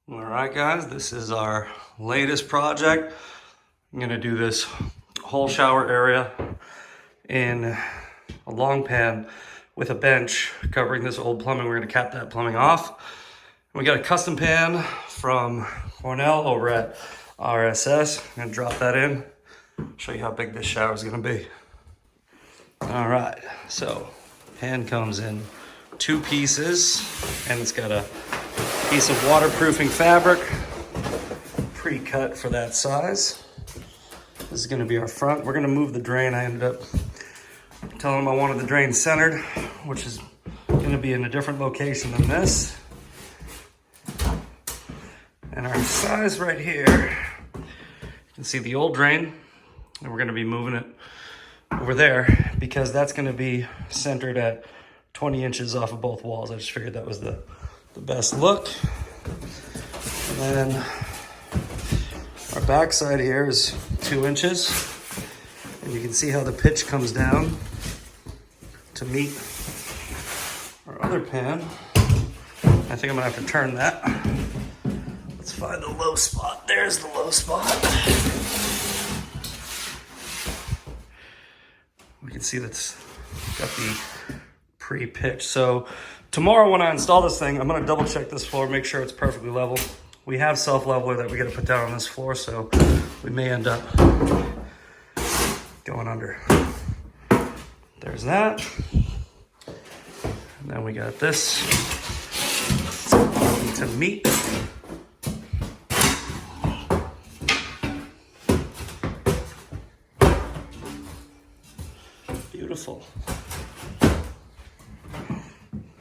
All right, guys, this is our latest project. I'm gonna do this whole shower area in a long pan with a bench covering this old plumbing. We're gonna cap that plumbing off. We got a custom pan from Cornell over at RSS. I'm gonna drop that in, show you how big this shower is gonna be. All right, so pan comes in 2 pieces and it's got a piece of waterproofing fabric pre-cut for that size. This is going to be our front. We're going to move the drain. I ended up telling them I wanted the drain centered, which is going to be in a different location than this. And our size right here, you can see the old drain, and we're going to be moving it over there because that's going to be centered at 20 inches off of both walls. I just figured that was the best look. And then our back side here is 2 inches, and you can see how the pitch comes down to meet our other pan. I think I'm gonna have to turn that. Let's find the low spot. There's the low spot. We can see that's got the pre-pitch. So tomorrow when I install this thing, I'm gonna double check this floor, make sure it's perfectly level. We have self-leveler that we gotta put down on this floor, so we may end up going under. There's that. And then we got this to meet. Beautiful.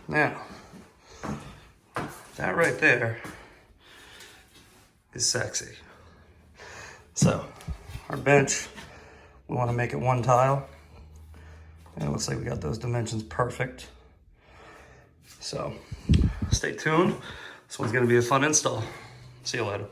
Now, that right there is sexy. So, our bench, we want to make it 1 tile. And it looks like we got those dimensions perfect. So, stay tuned. This one's going to be a fun install. See you later.